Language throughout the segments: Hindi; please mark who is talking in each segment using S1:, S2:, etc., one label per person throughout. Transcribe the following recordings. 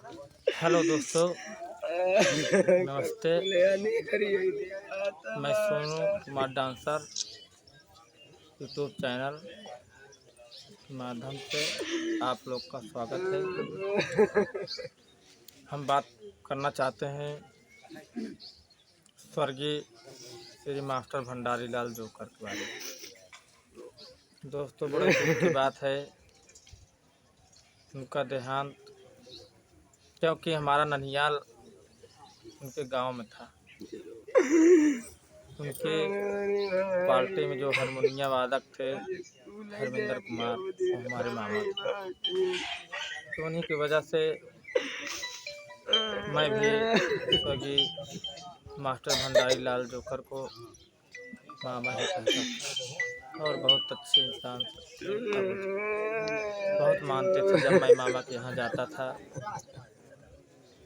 S1: हेलो दोस्तों, नमस्ते। मैं Sonu Kumar dancer YouTube channel के माध्यम से आप लोग का स्वागत है। हम बात करना चाहते हैं स्वर्गीय श्री मास्टर भंडारी लाल जोकर के बारे में। दोस्तों, बड़े दुख की बात है उनका देहांत, क्योंकि हमारा ननिहाल उनके गांव में था। उनके पार्टी में जो हारमोनिया वादक थे धर्मेंद्र कुमार, वो हमारे मामा थे। तो उन्हीं की वजह से मैं भी स्वर्गीय मास्टर भंडारी लाल जोकर को मामा ही कहता था। और बहुत अच्छे इंसान थे, बहुत मानते थे। जब मैं मामा के यहाँ जाता था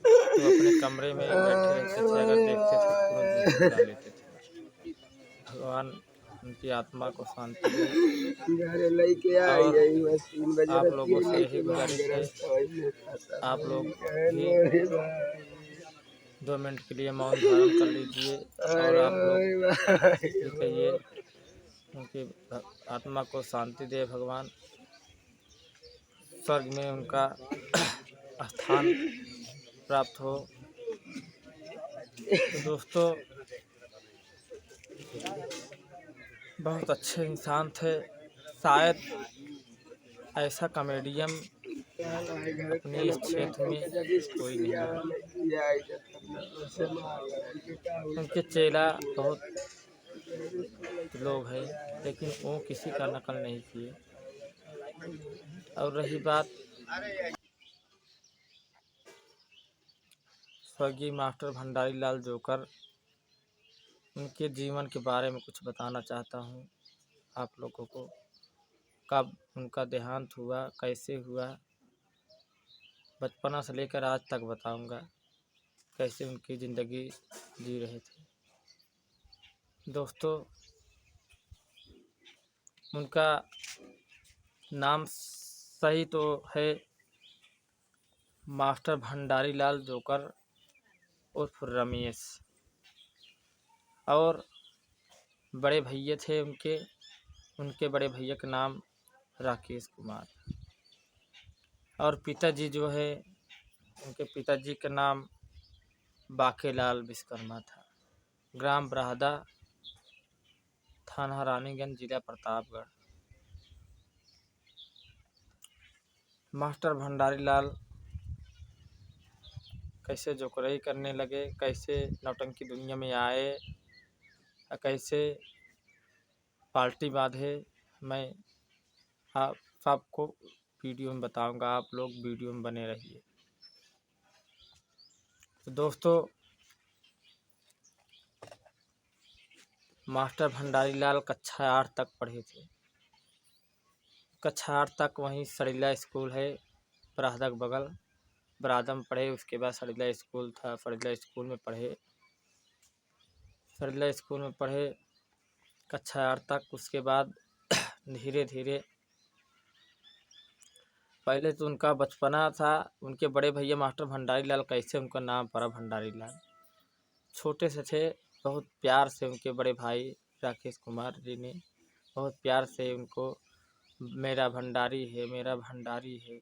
S1: तो अपने कमरे में बैठे रहते थे, अगर देखते थे तो तुरंत मुझे बुला लेते थे। भगवान उनकी आत्मा को शांति दे। और आप लोगों से यही गुजारिश है, आप लोग भी 2 मिनट के लिए मौन धारण कर लीजिए और आप लोग भी कहिए उनकी आत्मा को शांति दे भगवान, स्वर्ग में उनका स्थान प्राप्त हो। तो दोस्तों, बहुत अच्छे इंसान थे। शायद ऐसा कॉमेडियन अपने इस क्षेत्र में कोई नहीं है। उनके चेला बहुत लोग हैं, लेकिन वो किसी का नकल नहीं किए। और रही बात स्वर्गीय मास्टर भंडारी लाल जोकर, उनके जीवन के बारे में कुछ बताना चाहता हूँ आप लोगों को। कब उनका देहांत हुआ, कैसे हुआ, बचपना से लेकर आज तक बताऊंगा कैसे उनकी ज़िंदगी जी रहे थे। दोस्तों, उनका नाम सही तो है मास्टर भंडारी लाल जोकर उर्फ रमेश, और बड़े भैया थे उनके बड़े भैया का नाम राकेश कुमार, और पिताजी जो है उनके पिताजी का नाम बाकेलाल विश्वकर्मा था। ग्राम बराहदा, थाना रानीगंज, जिला प्रतापगढ़। मास्टर भंडारी लाल कैसे जोकराई करने लगे, कैसे नौटंकी दुनिया में आए, कैसे पार्टी बांधे, मैं आपको वीडियो में बताऊंगा। आप लोग वीडियो में बने रहिए। तो दोस्तों, मास्टर भंडारी लाल कक्षा 8 तक पढ़े थे। कक्षा 8 तक वहीं सड़ीला स्कूल है बराहदा के बगल, बराहदा में पढ़े। उसके बाद सड़ीला स्कूल था, सड़ीला स्कूल में पढ़े। सड़ीला स्कूल में पढ़े कक्षा 8 तक। उसके बाद धीरे धीरे, पहले तो उनका बचपना था। उनके बड़े भैया मास्टर भंडारी लाल, कैसे उनका नाम पड़ा भंडारी लाल, छोटे से थे। बहुत प्यार से उनके बड़े भाई राकेश कुमार जी ने बहुत प्यार से उनको मेरा भंडारी है, मेरा भंडारी है,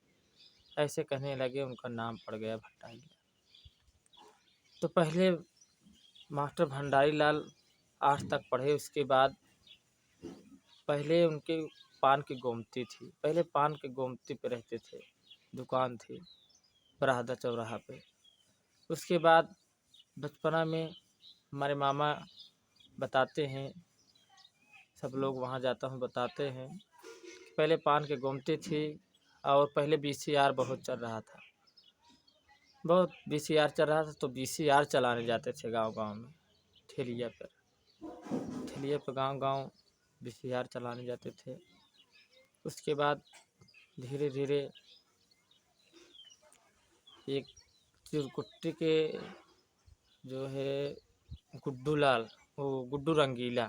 S1: ऐसे कहने लगे। उनका नाम पड़ गया भंडारी लाल। तो पहले मास्टर भंडारी लाल 8 तक पढ़े। उसके बाद पहले उनके पान की गोमती थी। पहले पान के गोमती पे रहते थे, दुकान थी बराहदा चौराहा पे। उसके बाद बचपना में हमारे मामा बताते हैं, सब लोग वहाँ जाता हूँ बताते हैं, पहले पान के गोमती थी। और पहले VCR बहुत चल रहा था, बहुत VCR चल रहा था। तो VCR चलाने जाते थे गांव गांव में, ठेलिया पर गांव गांव VCR चलाने जाते थे। उसके बाद धीरे धीरे एक चिरकुट्टी के जो है गुड्डू लाल, वो गुड्डू रंगीला,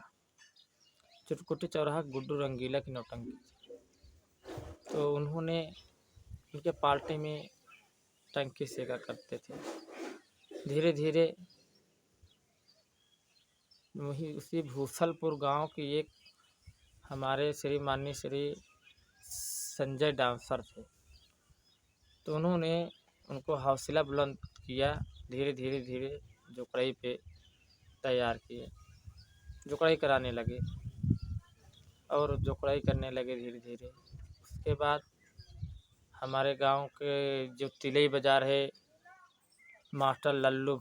S1: चिरकुट्टी चौराहा गुड्डू रंगीला की नौटंकी। तो उन्होंने उनके पार्टी में टंकी सेका करते थे। धीरे धीरे वही उसी भूसलपुर गांव की एक हमारे माननीय श्री संजय डांसर थे, तो उन्होंने उनको हौसला बुलंद किया। धीरे धीरे धीरे जोकड़ई पे तैयार किए, जोकड़ई कराने लगे और जोकड़ई करने लगे धीरे धीरे। उसके बाद हमारे गांव के जो तिलई बाज़ार है, मास्टर लल्लू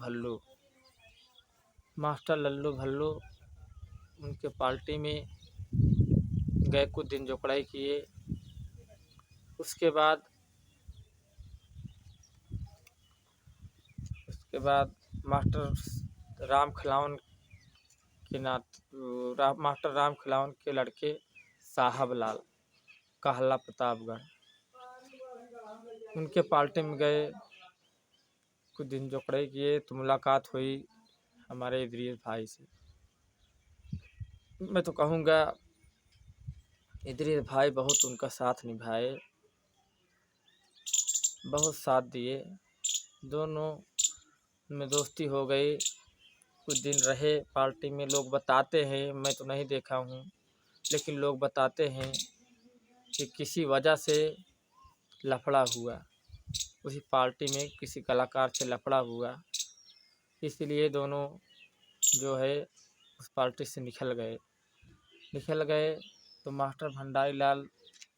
S1: भल्लू उनके पार्टी में गए, कुछ दिन जोकड़ाई किए। उसके बाद मास्टर राम खिलावन के लड़के साहब लाल कहला प्रतापगढ़, उनके पार्टी में गए, कुछ दिन जोकड़ाई किए तो मुलाकात हुई हमारे इदरीस भाई से। मैं तो कहूँगा इदरीस भाई बहुत उनका साथ निभाए, बहुत साथ दिए, दोनों में दोस्ती हो गई। कुछ दिन रहे पार्टी में। लोग बताते हैं, मैं तो नहीं देखा हूँ, लेकिन लोग बताते हैं कि किसी वजह से लफड़ा हुआ, उसी पार्टी में किसी कलाकार से लफड़ा हुआ, इसलिए दोनों जो है उस पार्टी से निकल गए। तो मास्टर भंडारी लाल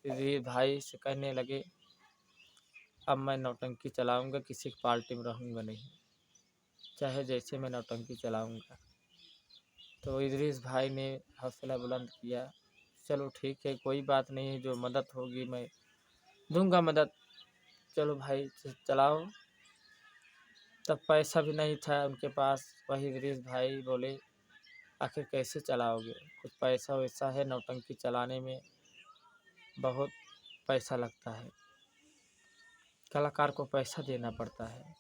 S1: इदरीस भाई से कहने लगे, अब मैं नौटंकी चलाऊंगा, किसी की पार्टी में रहूंगा नहीं, चाहे जैसे मैं नौटंकी चलाऊंगा। तो इदरीस भाई ने हौसला बुलंद किया, चलो ठीक है, कोई बात नहीं है, जो मदद होगी मैं दूंगा मदद, चलो भाई चलाओ। तब पैसा भी नहीं था उनके पास। वही इदरीस भाई बोले, आखिर कैसे चलाओगे, कुछ पैसा वैसा है, नौटंकी चलाने में बहुत पैसा लगता है, कलाकार को पैसा देना पड़ता है।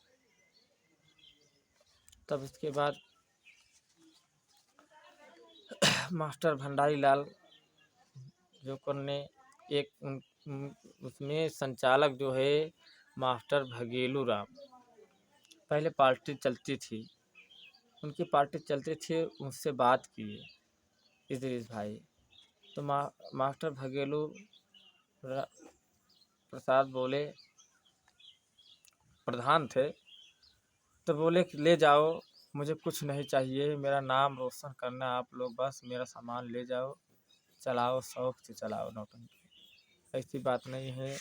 S1: तब इसके बाद मास्टर भंडारी लाल जोकर ने उसमें संचालक जो है मास्टर भगेलू राम, पहले पार्टी चलती थी, उनकी पार्टी चलती थी, उनसे बात किए इदरीस भाई। तो मास्टर भगेलू प्रसाद बोले, प्रधान थे, तो बोले कि ले जाओ, मुझे कुछ नहीं चाहिए, मेरा नाम रोशन करना आप लोग, बस मेरा सामान ले जाओ, चलाओ, शौक से चलाओ नौटंकी, ऐसी बात नहीं है,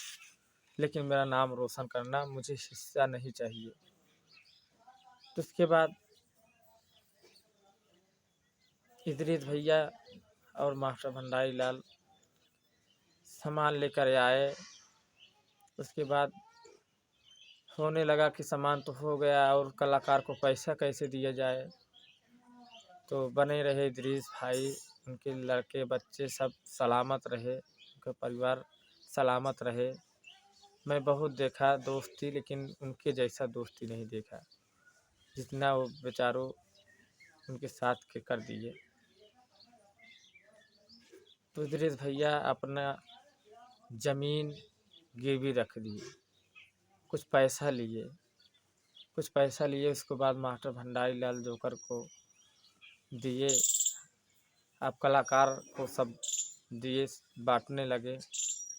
S1: लेकिन मेरा नाम रोशन करना, मुझे हिस्सा नहीं चाहिए। तो उसके बाद इदरीस भैया और मास्टर भंडारी लाल सामान लेकर आए। उसके बाद होने लगा कि सामान तो हो गया, और कलाकार को पैसा कैसे दिया जाए। तो बने रहे इदरीस भाई, उनके लड़के बच्चे सब सलामत रहे, उनका परिवार सलामत रहे। मैं बहुत देखा दोस्ती, लेकिन उनके जैसा दोस्ती नहीं देखा जितना वो बेचारों उनके साथ के कर दिए। तो इदरीस भैया अपना ज़मीन गिरवी रख दिए, कुछ पैसा लिए। उसके बाद मास्टर भंडारी लाल जोकर को दिए, आप कलाकार को सब दिए, बांटने लगे,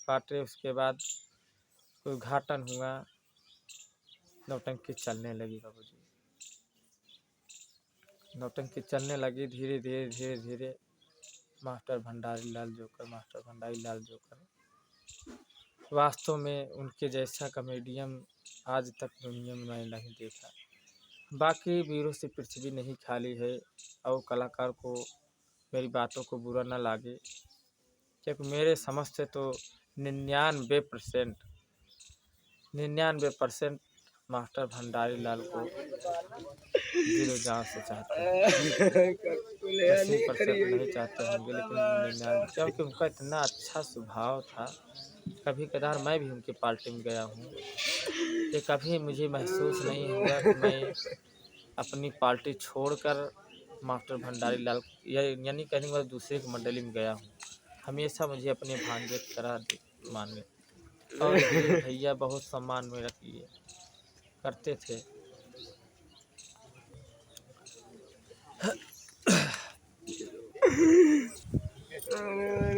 S1: बांटे। उसके बाद उद्घाटन हुआ, नौटंकी चलने लगी बाबूजी, नौटंकी चलने लगी धीरे धीरे। मास्टर भंडारी लाल जोकर वास्तव में उनके जैसा कॉमेडियन आज तक दुनिया में मैं नहीं देखा। बाकी वीरों से पृथ्वी नहीं खाली है, और कलाकार को मेरी बातों को बुरा ना लागे, क्योंकि मेरे समझ से तो 99% मास्टर भंडारी लाल को दिलो जान से चाहते हैं। 80% नहीं चाहते होंगे, लेकिन 99, क्योंकि उनका इतना अच्छा स्वभाव था। कभी कदार मैं भी उनकी पार्टी में गया हूँ, कि कभी मुझे महसूस नहीं हुआ कि मैं अपनी पार्टी छोड़कर मास्टर भंडारी लाल यानी कहने के बाद दूसरे की मंडली में गया हूँ। हमेशा मुझे अपने भांजे की तरह माने, और भैया बहुत सम्मान में रखिए। करते थे।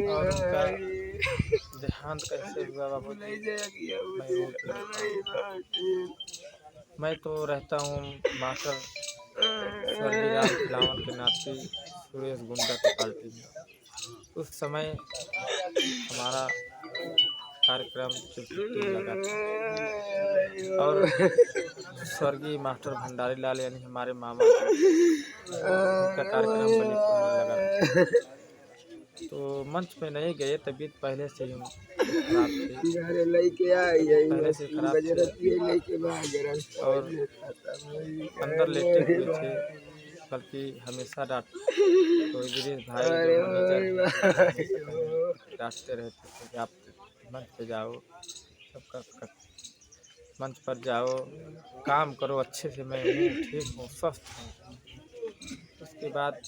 S1: और उनका देहांत कैसे हुआ बाबूजी, मैं वो भी बताऊँ। मैं तो रहता हूँ मास्टर स्वर्गीय राम खिलावन के नाती सुरेश गुंडा की पार्टी में। उस समय हमारा कार्यक्रम चिपचिपी लगा था और स्वर्गीय मास्टर भंडारी लाल यानी हमारे मामा जी, उनका कार्यक्रम बलीपुर में लगा था। तो मंच पे नहीं गए, तबीयत पहले से ही खराब थी, पहले से खराब थी और अंदर लेटे हुए थे। बल्कि हमेशा तो इदरीस भाई जो मैनेजर डांटते रहते थे कि आप मंच पे जाओ, सबका मंच पर जाओ, काम करो अच्छे से, मैं हूँ, ठीक हूँ, स्वस्थ हूँ। उसके बाद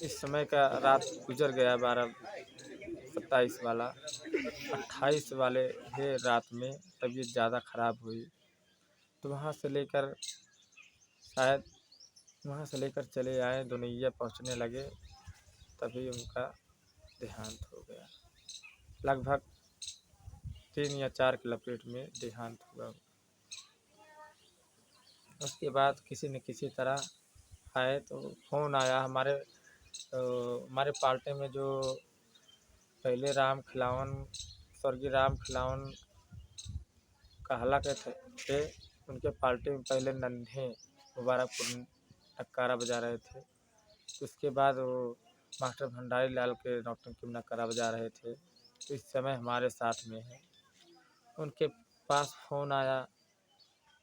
S1: इस समय का रात गुजर गया 12-27 वाला, 28 वाले है रात में तबीयत ज़्यादा ख़राब हुई। तो वहाँ से लेकर शायद वहाँ से लेकर चले आए, दुनिया पहुँचने लगे, तभी उनका देहांत हो गया। लगभग 3 या 4 की लपेट में देहांत हुआ। उसके बाद किसी न किसी तरह आए तो फ़ोन आया हमारे पार्टी में जो पहले राम खिलावन, स्वर्गीय राम खिलावन कहला के थे, उनके पार्टी में पहले नन्हे मुबारकपुर नक्कारा बजा रहे थे। उसके बाद वो मास्टर भंडारी लाल के नौटंकी में नक्कारा बजा रहे थे। तो इस समय हमारे साथ में है। उनके पास फ़ोन आया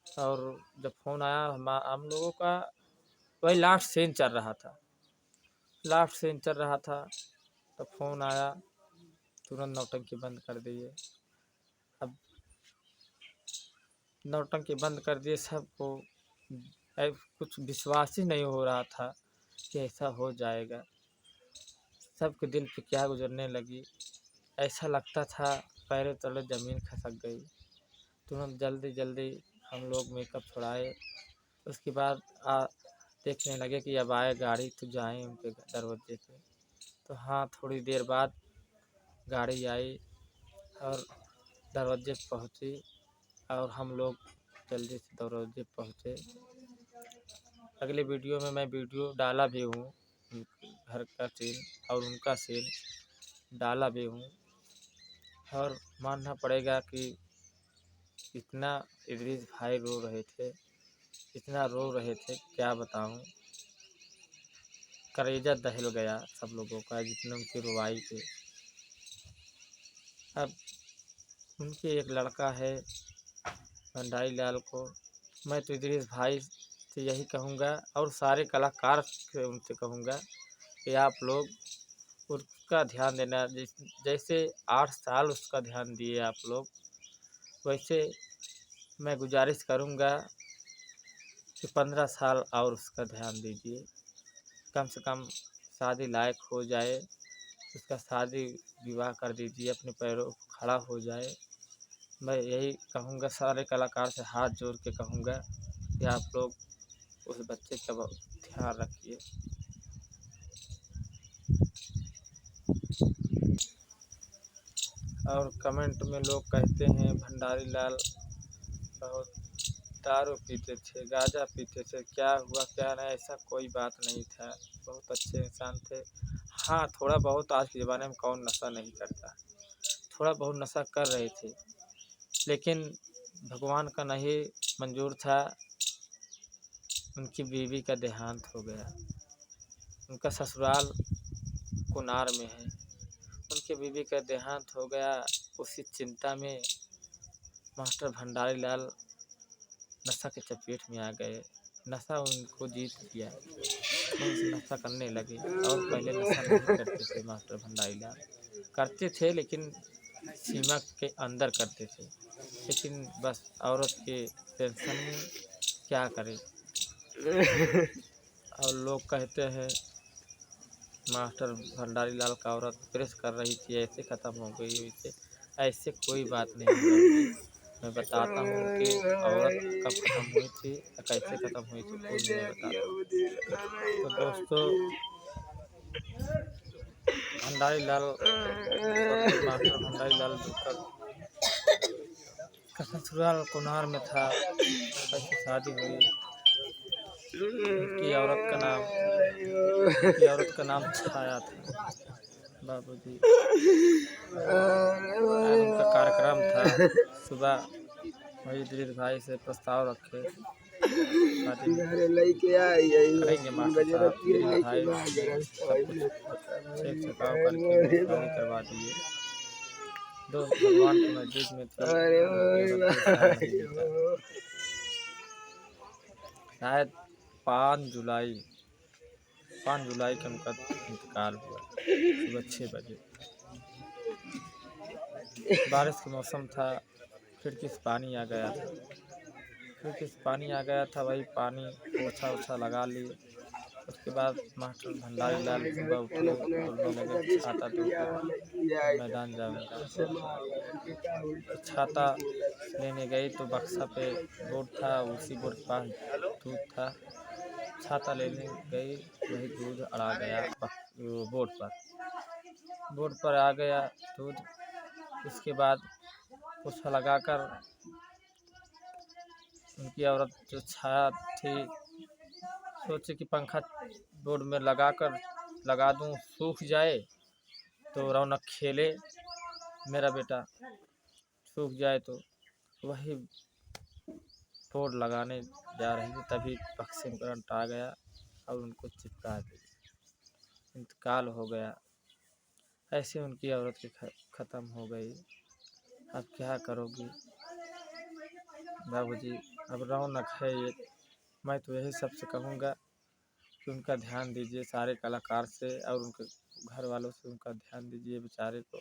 S1: और जब फ़ोन आया हम लोगों का वही लास्ट सीन चल रहा था, तो फ़ोन आया, तुरंत नौटंकी बंद कर दिए। अब नौटंकी बंद कर दिए, सबको कुछ विश्वास ही नहीं हो रहा था कि ऐसा हो जाएगा। सबके दिल पे क्या गुजरने लगी, ऐसा लगता था पैरों तले ज़मीन खिसक गई। तुरंत जल्दी हम लोग मेकअप छुड़ाए। उसके बाद देखने लगे कि अब आए गाड़ी तो जाएं उनके दरवाजे पे। तो हाँ, थोड़ी देर बाद गाड़ी आई और दरवाजे पे पहुँची और हम लोग जल्दी से दरवाजे पे पहुँचे। अगले वीडियो में मैं वीडियो डाला भी हूँ, घर का सीन और उनका सीन डाला भी हूँ। और मानना पड़ेगा कि इतना इदरीस भाई रो रहे थे, इतना रो रहे थे क्या बताऊँ, कलेजा दहल गया सब लोगों का जितने उनकी रुवाई थी। अब उनके एक लड़का है भंडारी लाल को, मैं तो इदरीस भाई से यही कहूँगा और सारे कलाकार से उनसे कहूँगा कि आप लोग उसका ध्यान देना। जैसे 8 साल उसका ध्यान दिए आप लोग, वैसे मैं गुजारिश करूँगा कि 15 साल और उसका ध्यान दीजिए। कम से कम शादी लायक हो जाए, उसका शादी विवाह कर दीजिए, अपने पैरों पर खड़ा हो जाए। मैं यही कहूँगा, सारे कलाकार से हाथ जोड़ के कहूँगा कि आप लोग उस बच्चे का ध्यान रखिए। और कमेंट में लोग कहते हैं भंडारी लाल बहुत दारू पीते थे, गांजा पीते थे, क्या हुआ क्या नहीं, ऐसा कोई बात नहीं था, बहुत अच्छे इंसान थे। हाँ, थोड़ा बहुत आज के ज़माने में कौन नशा नहीं करता, थोड़ा बहुत नशा कर रहे थे, लेकिन भगवान का नहीं मंजूर था, उनकी बीवी का देहांत हो गया। उनका ससुराल कुनार में है, उनकी बीवी का देहांत हो गया। उसी चिंता में मास्टर भंडारी लाल नशा के चपेट में आ गए, नशा उनको जीत लिया, उनसे नशा करने लगे। और पहले नशा नहीं करते थे मास्टर भंडारी लाल, करते थे लेकिन सीमा के अंदर करते थे, लेकिन बस औरत के टेंशन में क्या करें। और लोग कहते हैं मास्टर भंडारी लाल का औरत प्रेस कर रही थी, ऐसे ख़त्म हो गई, वैसे ऐसे कोई बात नहीं है। मैं बताता हूँ कि औरत कब ख़त्म हुई थी या कैसे ख़त्म हुई थी, वो भी मैं बताता हूँ। तो दोस्तों, भंडारी लाल फकीर मास्टर भंडारी लाल दुलकर का ससुराल कोनार में था। कैसे शादी हुई, उनकी औरत का नाम छाया था। बाबूजी आज उनका कार्यक्रम था। सुबह वही दिलीप भाई से प्रस्ताव रखे, शादी करेंगे मास्टर साहब। दिलीप भाई सब कुछ चेक चकाव करके शादी करवा दिए। दोस्त भगवान के नजदीक में थी, शायद 5 जुलाई को उनका इंतकाल हुआ, सुबह 6 बजे। बारिश का मौसम था, खिड़की से पानी आ गया था। वही पानी पोछा ओछा लगा ली। उसके बाद मास्टर भंडारी लाल सुबह उठे, बोलने लगे छाता दो, मैदान जाऊंगा। तो छाता लेने गई तो बक्सा पे बोर्ड था, उसी बोर्ड के पास दूध था। छाता लेने गई, वही दूध अड़ा गया बोर्ड पर आ गया दूध। उसके बाद पोछा लगाकर उनकी औरत जो छाया थी, सोचे कि पंखा बोर्ड में लगा दूं, सूख जाए तो रौनक खेले मेरा बेटा, सूख जाए तो। वही बोर्ड लगाने जा रही थी, तभी बक्से में करंट आ गया और उनको चिपका दिया। इंतकाल हो गया। ऐसे उनकी औरत की ख़त्म हो गई। अब क्या करोगी बाबूजी, अब रौनक है ये। मैं तो यही सबसे कहूँगा कि उनका ध्यान दीजिए, सारे कलाकार से और उनके घर वालों से उनका ध्यान दीजिए बेचारे को।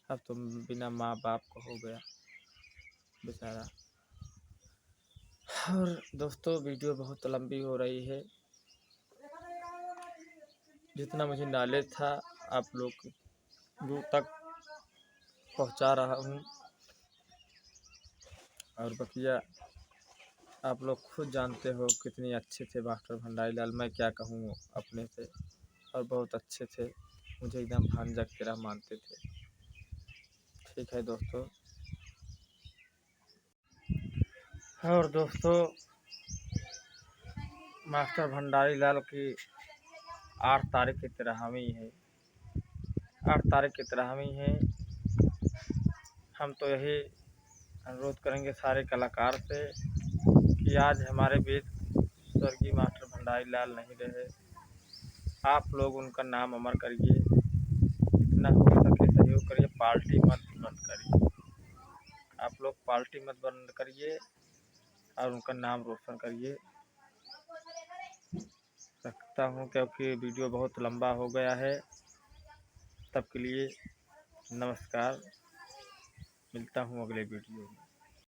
S1: अब तो बिना माँ बाप को हो गया बेचारा। और दोस्तों, वीडियो बहुत लंबी हो रही है। जितना मुझे नॉलेज था आप लोग तक पहुंचा रहा हूं, और बकिया आप लोग खुद जानते हो कितने अच्छे थे मास्टर भंडारी लाल। मैं क्या कहूँ अपने से, और बहुत अच्छे थे, मुझे एकदम भांजा की तरह मानते थे। ठीक है दोस्तों। और दोस्तों, मास्टर भंडारी लाल की 8 तारीख की तिरहवी है। 8 तारीख की तिरहवी है। हम तो यही अनुरोध करेंगे सारे कलाकार से कि आज हमारे बीच स्वर्गीय मास्टर भंडारी लाल नहीं रहे। आप लोग उनका नाम अमर करिए, जितना हो सके सहयोग करिए। पार्टी मत बंद करिए, आप लोग पार्टी मत बंद करिए और उनका नाम रोशन करिए। रखता हूँ क्योंकि वीडियो बहुत लंबा हो गया है। तब के लिए नमस्कार, मिलता हूँ अगले वीडियो में।